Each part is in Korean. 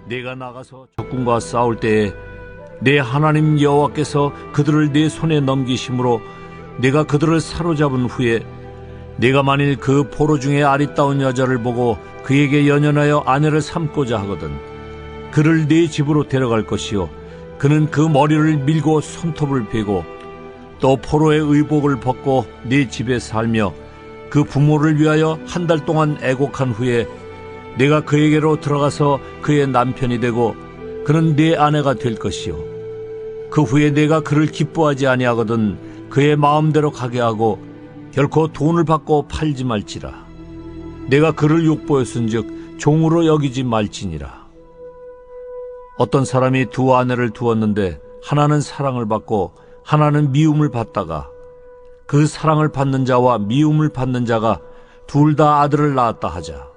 내가 나가서 적군과 싸울 때에 내 하나님 여호와께서 그들을 내 손에 넘기심으로 내가 그들을 사로잡은 후에 내가 만일 그 포로 중에 아리따운 여자를 보고 그에게 연연하여 아내를 삼고자 하거든 그를 내 집으로 데려갈 것이요 그는 그 머리를 밀고 손톱을 베고 또 포로의 의복을 벗고 네 집에 살며 그 부모를 위하여 한 달 동안 애곡한 후에 내가 그에게로 들어가서 그의 남편이 되고 그는 네 아내가 될 것이요 그 후에 내가 그를 기뻐하지 아니하거든 그의 마음대로 가게 하고 결코 돈을 받고 팔지 말지라. 내가 그를 욕보였은즉 종으로 여기지 말지니라. 어떤 사람이 두 아내를 두었는데 하나는 사랑을 받고 하나는 미움을 받다가 그 사랑을 받는 자와 미움을 받는 자가 둘 다 아들을 낳았다 하자.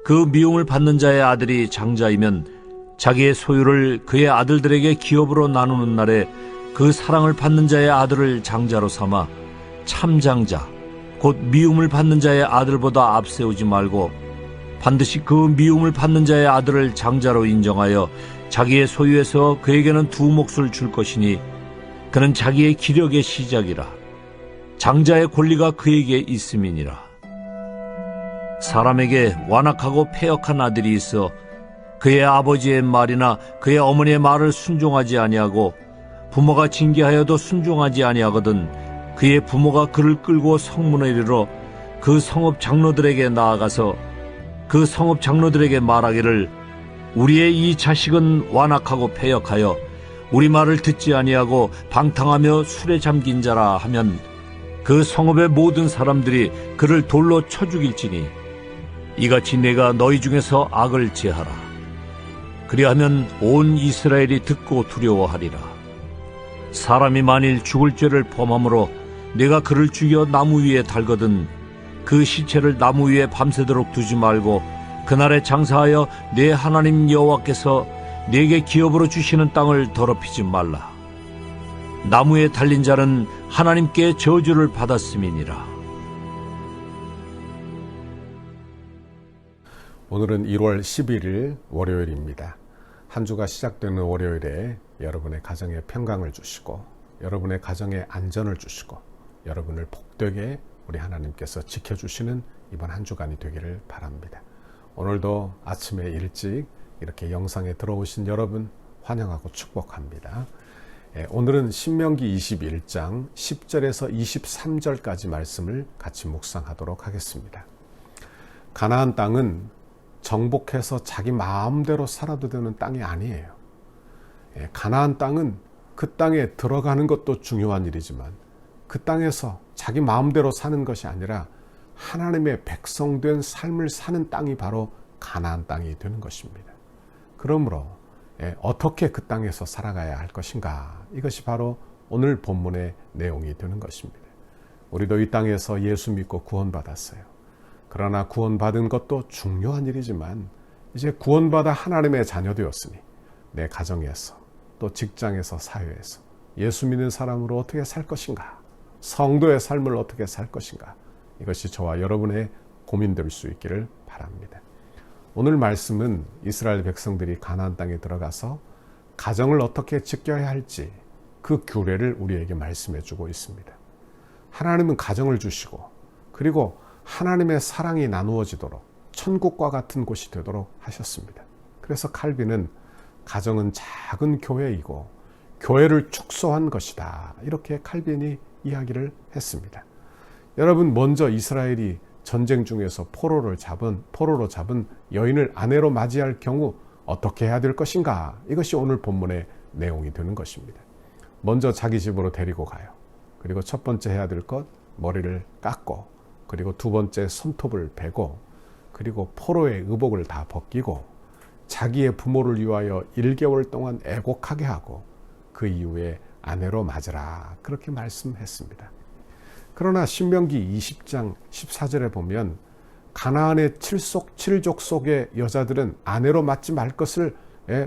그 미움을 받는 자의 아들이 장자이면 자기의 소유를 그의 아들들에게 기업으로 나누는 날에 그 사랑을 받는 자의 아들을 장자로 삼아 참장자 곧 미움을 받는 자의 아들보다 앞세우지 말고 반드시 그 미움을 받는 자의 아들을 장자로 인정하여 자기의 소유에서 그에게는 두 몫을 줄 것이니 그는 자기의 기력의 시작이라. 장자의 권리가 그에게 있음이니라. 사람에게 완악하고 패역한 아들이 있어 그의 아버지의 말이나 그의 어머니의 말을 순종하지 아니하고 부모가 징계하여도 순종하지 아니하거든 그의 부모가 그를 끌고 성문에 이르러 그 성읍 장로들에게 나아가서 그 성읍 장로들에게 말하기를 우리의 이 자식은 완악하고 패역하여 우리 말을 듣지 아니하고 방탕하며 술에 잠긴 자라 하면 그 성읍의 모든 사람들이 그를 돌로 쳐 죽일지니 이같이 내가 너희 중에서 악을 제하라. 그리하면 온 이스라엘이 듣고 두려워하리라. 사람이 만일 죽을 죄를 범함으로 내가 그를 죽여 나무 위에 달거든 그 시체를 나무 위에 밤새도록 두지 말고 그날에 장사하여 내 하나님 여호와께서 내게 기업으로 주시는 땅을 더럽히지 말라. 나무에 달린 자는 하나님께 저주를 받았음이니라. 오늘은 1월 11일 월요일입니다. 한 주가 시작되는 월요일에 여러분의 가정에 평강을 주시고 여러분의 가정에 안전을 주시고 여러분을 복되게 우리 하나님께서 지켜주시는 이번 한 주간이 되기를 바랍니다. 오늘도 아침에 일찍 이렇게 영상에 들어오신 여러분 환영하고 축복합니다. 오늘은 신명기 21장 10절에서 23절까지 말씀을 같이 묵상하도록 하겠습니다. 가나안 땅은 정복해서 자기 마음대로 살아도 되는 땅이 아니에요. 가나안 땅은 그 땅에 들어가는 것도 중요한 일이지만 그 땅에서 자기 마음대로 사는 것이 아니라 하나님의 백성된 삶을 사는 땅이 바로 가나안 땅이 되는 것입니다. 그러므로 어떻게 그 땅에서 살아가야 할 것인가, 이것이 바로 오늘 본문의 내용이 되는 것입니다. 우리도 이 땅에서 예수 믿고 구원받았어요. 그러나 구원받은 것도 중요한 일이지만 이제 구원받아 하나님의 자녀 되었으니 내 가정에서 또 직장에서 사회에서 예수 믿는 사람으로 어떻게 살 것인가, 성도의 삶을 어떻게 살 것인가, 이것이 저와 여러분의 고민될 수 있기를 바랍니다. 오늘 말씀은 이스라엘 백성들이 가나안 땅에 들어가서 가정을 어떻게 지켜야 할지 그 규례를 우리에게 말씀해 주고 있습니다. 하나님은 가정을 주시고 그리고 하나님의 사랑이 나누어지도록 천국과 같은 곳이 되도록 하셨습니다. 그래서 칼빈은 가정은 작은 교회이고 교회를 축소한 것이다, 이렇게 칼빈이 이야기를 했습니다. 여러분, 먼저 이스라엘이 전쟁 중에서 포로로 잡은 여인을 아내로 맞이할 경우 어떻게 해야 될 것인가, 이것이 오늘 본문의 내용이 되는 것입니다. 먼저 자기 집으로 데리고 가요. 그리고 첫 번째 해야 될 것, 머리를 깎고, 그리고 두 번째 손톱을 베고, 그리고 포로의 의복을 다 벗기고 자기의 부모를 위하여 1개월 동안 애곡하게 하고 그 이후에 아내로 맞으라, 그렇게 말씀했습니다. 그러나 신명기 20장 14절에 보면 가나안의 칠족 속의 여자들은 아내로 맞지 말 것을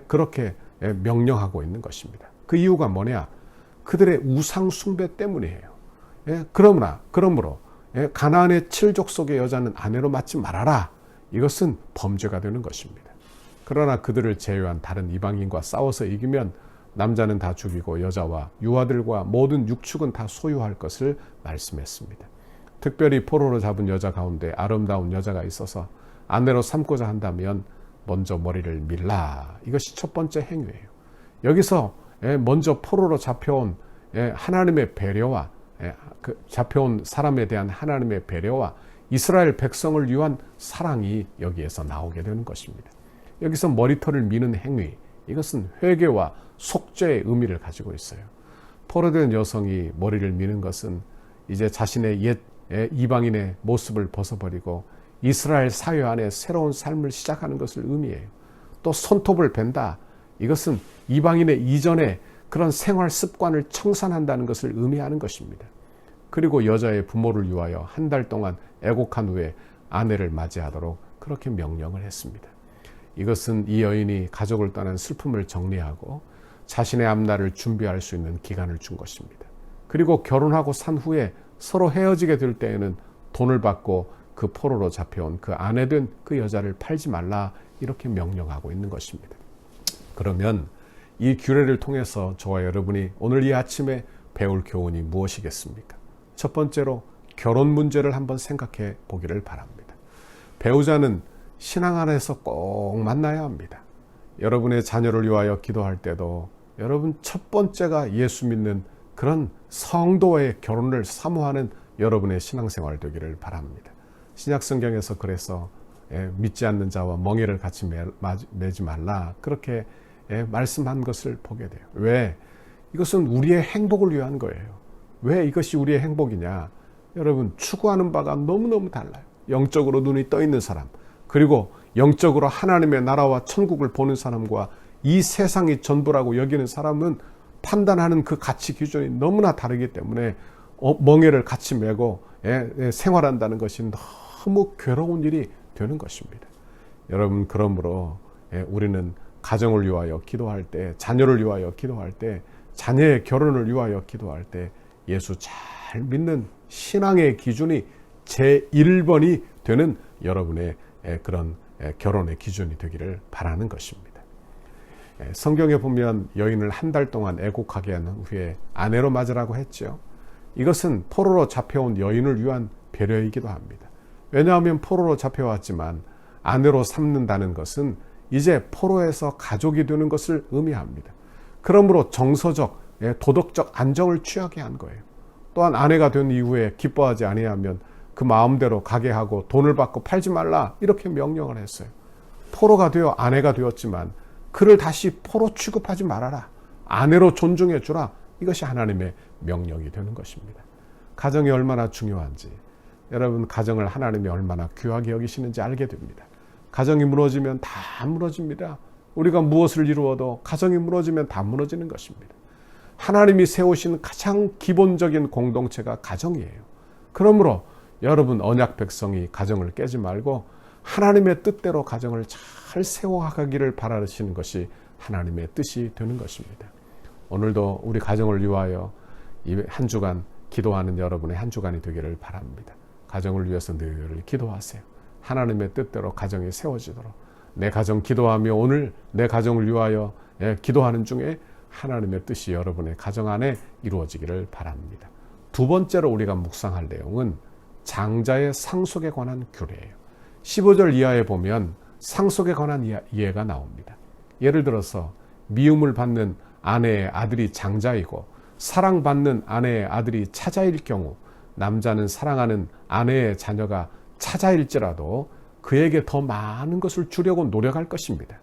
그렇게 명령하고 있는 것입니다. 그 이유가 뭐냐? 그들의 우상 숭배 때문이에요. 그러므로 가나안의 칠족 속의 여자는 아내로 맞지 말아라, 이것은 범죄가 되는 것입니다. 그러나 그들을 제외한 다른 이방인과 싸워서 이기면 남자는 다 죽이고 여자와 유아들과 모든 육축은 다 소유할 것을 말씀했습니다. 특별히 포로로 잡은 여자 가운데 아름다운 여자가 있어서 아내로 삼고자 한다면 먼저 머리를 밀라. 이것이 첫 번째 행위예요. 여기서 먼저 포로로 잡혀온 하나님의 배려와 잡혀온 사람에 대한 하나님의 배려와 이스라엘 백성을 위한 사랑이 여기에서 나오게 되는 것입니다. 여기서 머리털을 미는 행위, 이것은 회개와 속죄의 의미를 가지고 있어요. 포로된 여성이 머리를 미는 것은 이제 자신의 옛 이방인의 모습을 벗어버리고 이스라엘 사회 안에 새로운 삶을 시작하는 것을 의미해요. 또 손톱을 벤다. 이것은 이방인의 이전의 그런 생활 습관을 청산한다는 것을 의미하는 것입니다. 그리고 여자의 부모를 위하여 한 달 동안 애곡한 후에 아내를 맞이하도록 그렇게 명령을 했습니다. 이것은 이 여인이 가족을 떠난 슬픔을 정리하고 자신의 앞날을 준비할 수 있는 기간을 준 것입니다. 그리고 결혼하고 산 후에 서로 헤어지게 될 때에는 돈을 받고 그 포로로 잡혀온 그 아내된 그 여자를 팔지 말라, 이렇게 명령하고 있는 것입니다. 그러면 이 규례를 통해서 저와 여러분이 오늘 이 아침에 배울 교훈이 무엇이겠습니까? 첫 번째로 결혼 문제를 한번 생각해 보기를 바랍니다. 배우자는 신앙 안에서 꼭 만나야 합니다. 여러분의 자녀를 위하여 기도할 때도 여러분 첫 번째가 예수 믿는 그런 성도의 결혼을 사모하는 여러분의 신앙생활 되기를 바랍니다. 신약성경에서 그래서 믿지 않는 자와 멍에를 같이 매지 말라, 그렇게 말씀한 것을 보게 돼요. 왜? 이것은 우리의 행복을 위한 거예요. 왜 이것이 우리의 행복이냐? 여러분, 추구하는 바가 너무너무 달라요. 영적으로 눈이 떠 있는 사람, 그리고 영적으로 하나님의 나라와 천국을 보는 사람과 이 세상이 전부라고 여기는 사람은 판단하는 그 가치 기준이 너무나 다르기 때문에 멍에를 같이 메고 생활한다는 것이 너무 괴로운 일이 되는 것입니다. 여러분, 그러므로 우리는 가정을 위하여 기도할 때, 자녀를 위하여 기도할 때, 자녀의 결혼을 위하여 기도할 때 예수 잘 믿는 신앙의 기준이 제1번이 되는 여러분의 그런 결혼의 기준이 되기를 바라는 것입니다. 성경에 보면 여인을 한 달 동안 애곡하게 한 후에 아내로 맞으라고 했죠. 이것은 포로로 잡혀온 여인을 위한 배려이기도 합니다. 왜냐하면 포로로 잡혀왔지만 아내로 삼는다는 것은 이제 포로에서 가족이 되는 것을 의미합니다. 그러므로 정서적, 도덕적 안정을 취하게 한 거예요. 또한 아내가 된 이후에 기뻐하지 아니하면 그 마음대로 가게 하고 돈을 받고 팔지 말라, 이렇게 명령을 했어요. 포로가 되어 아내가 되었지만 그를 다시 포로 취급하지 말아라, 아내로 존중해 주라, 이것이 하나님의 명령이 되는 것입니다. 가정이 얼마나 중요한지, 여러분, 가정을 하나님이 얼마나 귀하게 여기시는지 알게 됩니다. 가정이 무너지면 다 무너집니다. 우리가 무엇을 이루어도 가정이 무너지면 다 무너지는 것입니다. 하나님이 세우신 가장 기본적인 공동체가 가정이에요. 그러므로 여러분, 언약 백성이 가정을 깨지 말고 하나님의 뜻대로 가정을 잘 세워가기를 바라시는 것이 하나님의 뜻이 되는 것입니다. 오늘도 우리 가정을 위하여 이 한 주간 기도하는 여러분의 한 주간이 되기를 바랍니다. 가정을 위해서 늘 기도하세요. 하나님의 뜻대로 가정이 세워지도록. 내 가정 기도하며 오늘 내 가정을 위하여 기도하는 중에 하나님의 뜻이 여러분의 가정 안에 이루어지기를 바랍니다. 두 번째로 우리가 묵상할 내용은 장자의 상속에 관한 규례예요. 15절 이하에 보면 상속에 관한 이해가 나옵니다. 예를 들어서 미움을 받는 아내의 아들이 장자이고 사랑받는 아내의 아들이 차자일 경우 남자는 사랑하는 아내의 자녀가 차자일지라도 그에게 더 많은 것을 주려고 노력할 것입니다.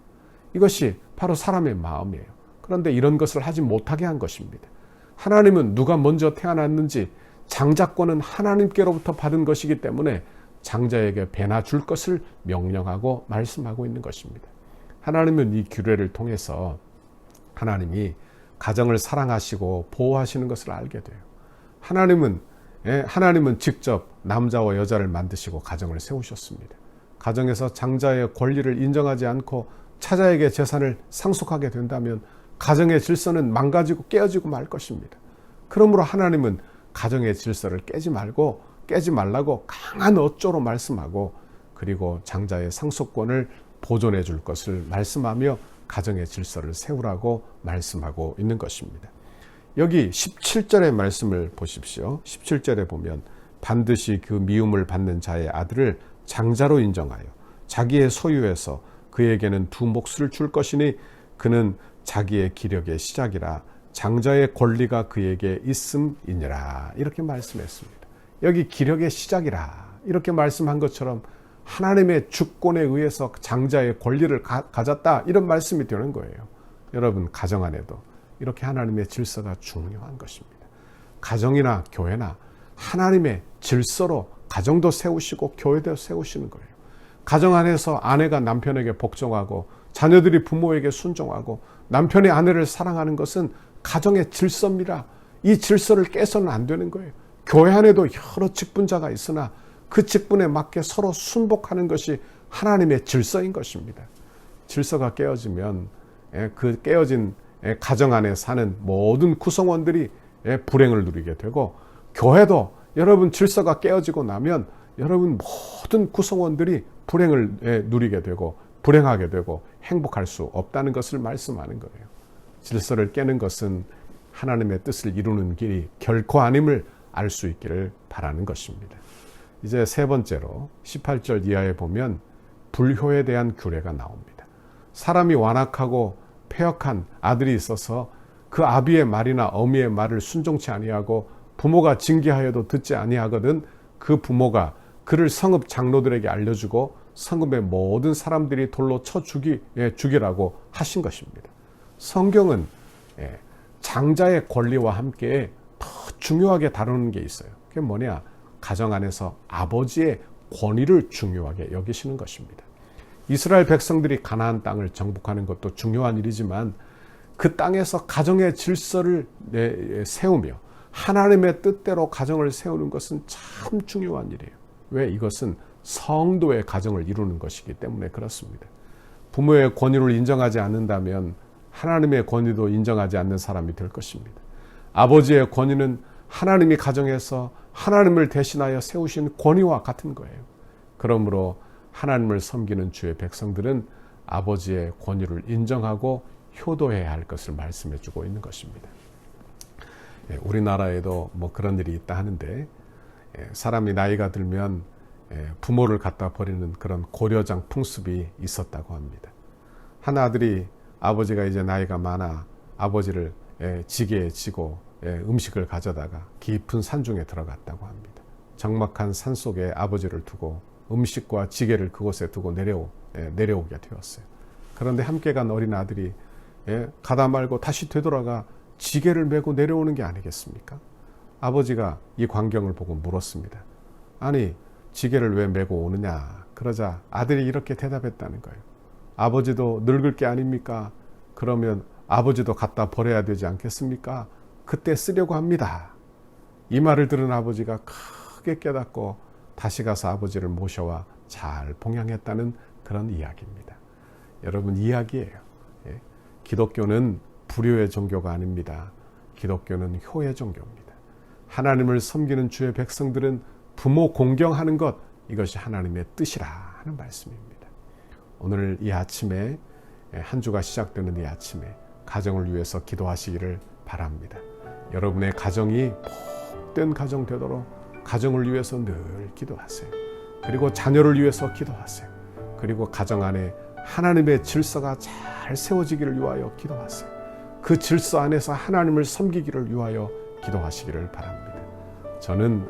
이것이 바로 사람의 마음이에요. 그런데 이런 것을 하지 못하게 한 것입니다. 하나님은 누가 먼저 태어났는지 장자권은 하나님께로부터 받은 것이기 때문에 장자에게 배나 줄 것을 명령하고 말씀하고 있는 것입니다. 하나님은 이 규례를 통해서 하나님이 가정을 사랑하시고 보호하시는 것을 알게 돼요. 하나님은 직접 남자와 여자를 만드시고 가정을 세우셨습니다. 가정에서 장자의 권리를 인정하지 않고 차자에게 재산을 상속하게 된다면 가정의 질서는 망가지고 깨어지고 말 것입니다. 그러므로 하나님은 가정의 질서를 깨지 말라고 강한 어조로 말씀하고, 그리고 장자의 상속권을 보존해 줄 것을 말씀하며 가정의 질서를 세우라고 말씀하고 있는 것입니다. 여기 17절의 말씀을 보십시오. 17절에 보면 반드시 그 미움을 받는 자의 아들을 장자로 인정하여 자기의 소유에서 그에게는 두 몫을 줄 것이니 그는 자기의 기력의 시작이라 장자의 권리가 그에게 있음이니라. 이렇게 말씀했습니다. 여기 기력의 시작이라 이렇게 말씀한 것처럼 하나님의 주권에 의해서 장자의 권리를 가졌다 이런 말씀이 되는 거예요. 여러분 가정 안에도 이렇게 하나님의 질서가 중요한 것입니다. 가정이나 교회나 하나님의 질서로 가정도 세우시고 교회도 세우시는 거예요. 가정 안에서 아내가 남편에게 복종하고 자녀들이 부모에게 순종하고 남편이 아내를 사랑하는 것은 가정의 질서입니다. 이 질서를 깨서는 안 되는 거예요. 교회 안에도 여러 직분자가 있으나 그 직분에 맞게 서로 순복하는 것이 하나님의 질서인 것입니다. 질서가 깨어지면 그 깨어진 가정 안에 사는 모든 구성원들이 불행을 누리게 되고 교회도 여러분 질서가 깨어지고 나면 여러분 모든 구성원들이 불행을 누리게 되고 불행하게 되고 행복할 수 없다는 것을 말씀하는 거예요. 질서를 깨는 것은 하나님의 뜻을 이루는 길이 결코 아님을 알 수 있기를 바라는 것입니다. 이제 세 번째로 18절 이하에 보면 불효에 대한 규례가 나옵니다. 사람이 완악하고 패역한 아들이 있어서 그 아비의 말이나 어미의 말을 순종치 아니하고 부모가 징계하여도 듣지 아니하거든 그 부모가 그를 성읍 장로들에게 알려주고 성읍의 모든 사람들이 돌로 쳐 죽이라고 하신 것입니다. 성경은 장자의 권리와 함께 더 중요하게 다루는 게 있어요. 그게 뭐냐? 가정 안에서 아버지의 권위를 중요하게 여기시는 것입니다. 이스라엘 백성들이 가나안 땅을 정복하는 것도 중요한 일이지만 그 땅에서 가정의 질서를 세우며 하나님의 뜻대로 가정을 세우는 것은 참 중요한 일이에요. 왜? 이것은 성도의 가정을 이루는 것이기 때문에 그렇습니다. 부모의 권위를 인정하지 않는다면 하나님의 권위도 인정하지 않는 사람이 될 것입니다. 아버지의 권위는 하나님이 가정에서 하나님을 대신하여 세우신 권위와 같은 거예요. 그러므로 하나님을 섬기는 주의 백성들은 아버지의 권위를 인정하고 효도해야 할 것을 말씀해 주고 있는 것입니다. 우리나라에도 뭐 그런 일이 있다 하는데 사람이 나이가 들면 부모를 갖다 버리는 그런 고려장 풍습이 있었다고 합니다. 한 아들이 아버지가 이제 나이가 많아 아버지를 지게에 지고 음식을 가져다가 깊은 산중에 들어갔다고 합니다. 적막한 산 속에 아버지를 두고 음식과 지게를 그곳에 두고 내려오게 되었어요. 그런데 함께 간 어린 아들이 가다 말고 다시 되돌아가 지게를 메고 내려오는 게 아니겠습니까? 아버지가 이 광경을 보고 물었습니다. 아니, 지게를 왜 메고 오느냐? 그러자 아들이 이렇게 대답했다는 거예요. 아버지도 늙을 게 아닙니까? 그러면 아버지도 갖다 버려야 되지 않겠습니까? 그때 쓰려고 합니다. 이 말을 들은 아버지가 크게 깨닫고 다시 가서 아버지를 모셔와 잘 봉양했다는 그런 이야기입니다. 여러분, 이야기예요. 기독교는 불효의 종교가 아닙니다. 기독교는 효의 종교입니다. 하나님을 섬기는 주의 백성들은 부모 공경하는 것, 이것이 하나님의 뜻이라 하는 말씀입니다. 오늘 이 아침에 한 주가 시작되는 이 아침에 가정을 위해서 기도하시기를 바랍니다. 여러분의 가정이 복된 가정 되도록 가정을 위해서 늘 기도하세요. 그리고 자녀를 위해서 기도하세요. 그리고 가정 안에 하나님의 질서가 잘 세워지기를 위하여 기도하세요. 그 질서 안에서 하나님을 섬기기를 위하여 기도하시기를 바랍니다. 저는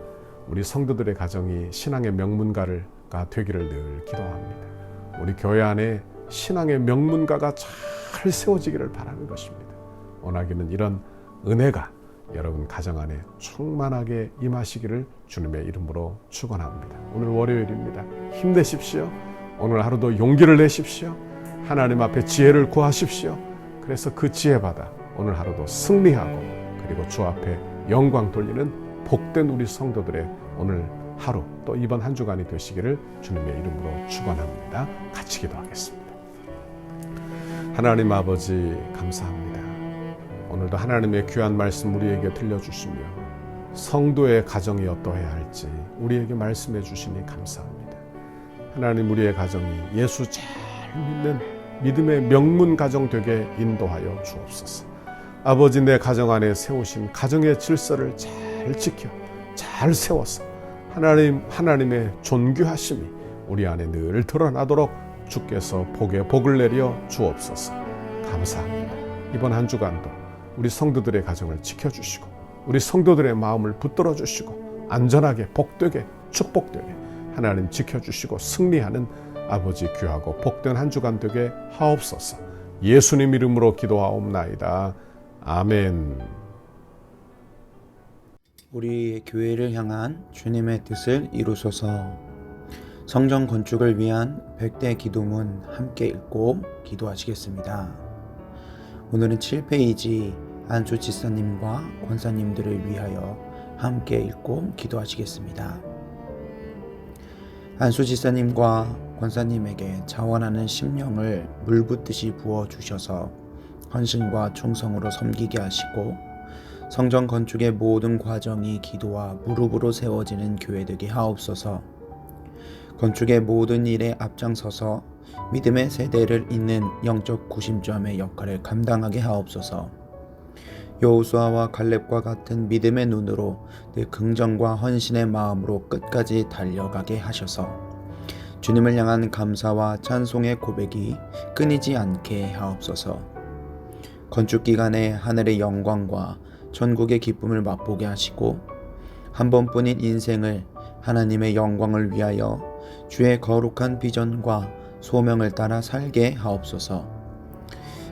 우리 성도들의 가정이 신앙의 명문가가 되기를 늘 기도합니다. 우리 교회 안에 신앙의 명문가가 잘 세워지기를 바라는 것입니다. 원하기는 이런 은혜가 여러분 가정 안에 충만하게 임하시기를 주님의 이름으로 축원합니다. 오늘 월요일입니다. 힘내십시오. 오늘 하루도 용기를 내십시오. 하나님 앞에 지혜를 구하십시오. 그래서 그 지혜 받아 오늘 하루도 승리하고 그리고 주 앞에 영광 돌리는 복된 우리 성도들의 오늘 하루 또 이번 한 주간이 되시기를 주님의 이름으로 축원합니다. 같이 기도하겠습니다. 하나님 아버지 감사합니다. 오늘도 하나님의 귀한 말씀 우리에게 들려주시며 성도의 가정이 어떠해야 할지 우리에게 말씀해 주시니 감사합니다. 하나님, 우리의 가정이 예수 잘 믿는 믿음의 명문 가정 되게 인도하여 주옵소서. 아버지, 내 가정 안에 세우신 가정의 질서를 잘 지켜 잘 세워서 하나님의 존귀하심이 우리 안에 늘 드러나도록 주께서 복에 복을 내려 주옵소서. 감사합니다. 이번 한 주간도 우리 성도들의 가정을 지켜주시고 우리 성도들의 마음을 붙들어 주시고 안전하게 복되게 축복되게 하나님 지켜주시고 승리하는 아버지 귀하고 복된 한 주간 되게 하옵소서. 예수님 이름으로 기도하옵나이다. 아멘. 우리 교회를 향한 주님의 뜻을 이루소서. 성전 건축을 위한 100대 기도문 함께 읽고 기도하시겠습니다. 오늘은 7페이지 안수 지사님과 권사님들을 위하여 함께 읽고 기도하시겠습니다. 안수 지사님과 권사님에게 자원하는 심령을 물붓듯이 부어주셔서 헌신과 충성으로 섬기게 하시고 성전 건축의 모든 과정이 기도와 무릎으로 세워지는 교회 되게 하옵소서. 건축의 모든 일에 앞장서서 믿음의 세대를 잇는 영적 구심점의 역할을 감당하게 하옵소서. 여호수아와 갈렙과 같은 믿음의 눈으로 늘 긍정과 헌신의 마음으로 끝까지 달려가게 하셔서 주님을 향한 감사와 찬송의 고백이 끊이지 않게 하옵소서. 건축 기간에 하늘의 영광과 천국의 기쁨을 맛보게 하시고 한 번뿐인 인생을 하나님의 영광을 위하여 주의 거룩한 비전과 소명을 따라 살게 하옵소서.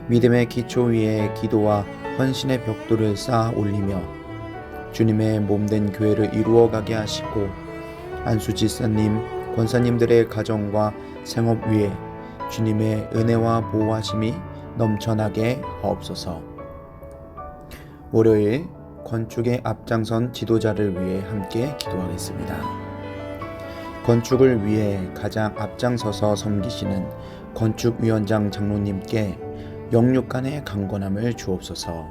믿음의 기초 위에 기도와 헌신의 벽돌을 쌓아 올리며 주님의 몸된 교회를 이루어가게 하시고 안수지사님, 권사님들의 가정과 생업 위에 주님의 은혜와 보호하심이 넘쳐나게 하옵소서. 월요일 건축에 앞장선 지도자를 위해 함께 기도하겠습니다. 건축을 위해 가장 앞장서서 섬기시는 건축위원장 장로님께 영육간의 강건함을 주옵소서.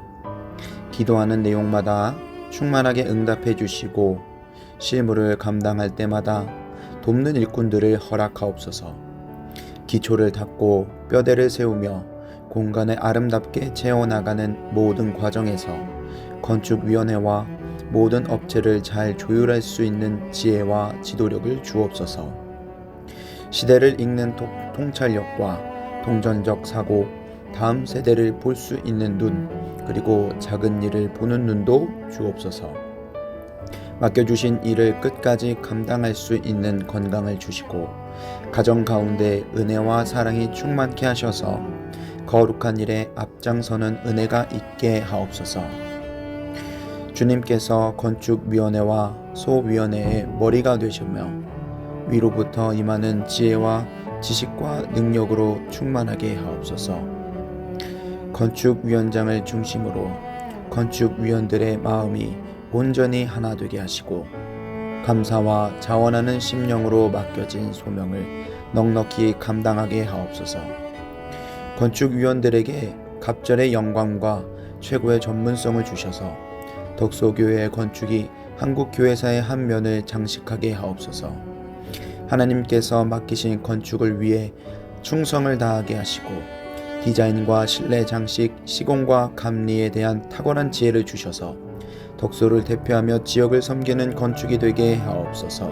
기도하는 내용마다 충만하게 응답해 주시고 실무를 감당할 때마다 돕는 일꾼들을 허락하옵소서. 기초를 닦고 뼈대를 세우며 공간을 아름답게 채워나가는 모든 과정에서 건축위원회와 모든 업체를 잘 조율할 수 있는 지혜와 지도력을 주옵소서. 시대를 읽는 통찰력과 동전적 사고, 다음 세대를 볼 수 있는 눈, 그리고 작은 일을 보는 눈도 주옵소서. 맡겨주신 일을 끝까지 감당할 수 있는 건강을 주시고 가정 가운데 은혜와 사랑이 충만케 하셔서 거룩한 일에 앞장서는 은혜가 있게 하옵소서. 주님께서 건축위원회와 소위원회의 머리가 되시며 위로부터 임하는 지혜와 지식과 능력으로 충만하게 하옵소서. 건축위원장을 중심으로 건축위원들의 마음이 온전히 하나 되게 하시고 감사와 자원하는 심령으로 맡겨진 소명을 넉넉히 감당하게 하옵소서. 건축위원들에게 갑절의 영광과 최고의 전문성을 주셔서 덕소교회의 건축이 한국교회사의 한 면을 장식하게 하옵소서. 하나님께서 맡기신 건축을 위해 충성을 다하게 하시고 디자인과 실내 장식, 시공과 감리에 대한 탁월한 지혜를 주셔서 덕소를 대표하며 지역을 섬기는 건축이 되게 하옵소서.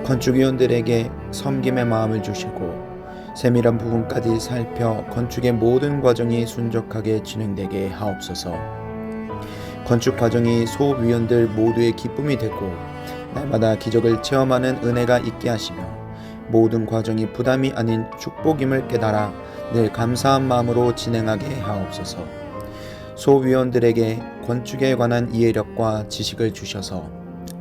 건축위원들에게 섬김의 마음을 주시고 세밀한 부분까지 살펴 건축의 모든 과정이 순적하게 진행되게 하옵소서. 건축 과정이 소위원들 모두의 기쁨이 되고 날마다 기적을 체험하는 은혜가 있게 하시며 모든 과정이 부담이 아닌 축복임을 깨달아 늘 감사한 마음으로 진행하게 하옵소서. 소위원들에게 건축에 관한 이해력과 지식을 주셔서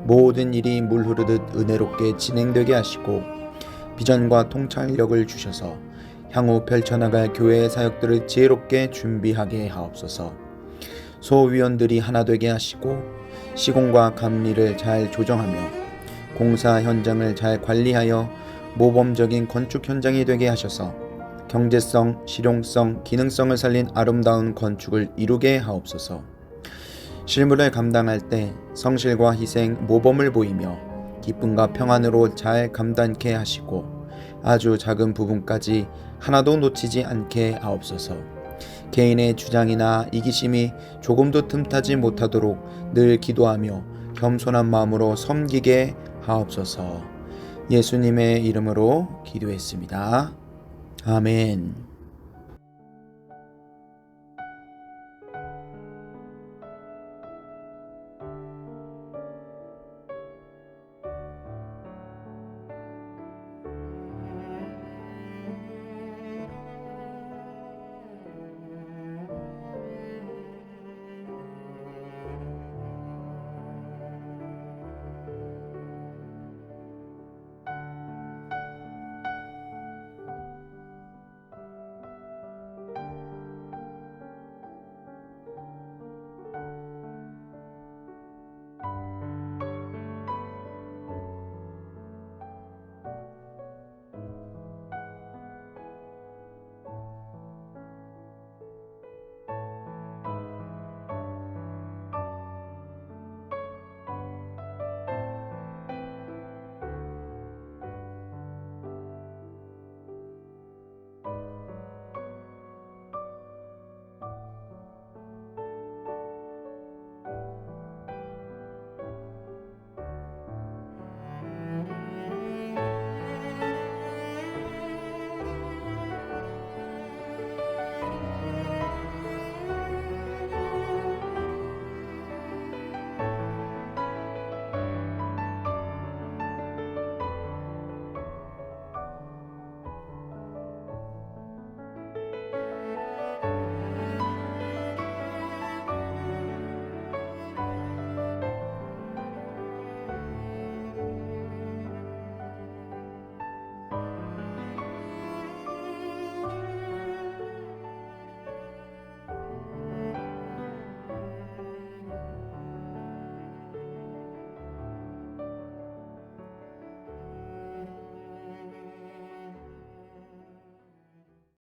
모든 일이 물 흐르듯 은혜롭게 진행되게 하시고 비전과 통찰력을 주셔서 향후 펼쳐나갈 교회의 사역들을 지혜롭게 준비하게 하옵소서. 소위원들이 하나 되게 하시고 시공과 감리를 잘 조정하며 공사 현장을 잘 관리하여 모범적인 건축 현장이 되게 하셔서 경제성, 실용성, 기능성을 살린 아름다운 건축을 이루게 하옵소서. 실무를 감당할 때 성실과 희생, 모범을 보이며 기쁨과 평안으로 잘 감당케 하시고 아주 작은 부분까지 하나도 놓치지 않게 하옵소서. 개인의 주장이나 이기심이 조금도 틈타지 못하도록 늘 기도하며 겸손한 마음으로 섬기게 하옵소서. 예수님의 이름으로 기도했습니다. 아멘.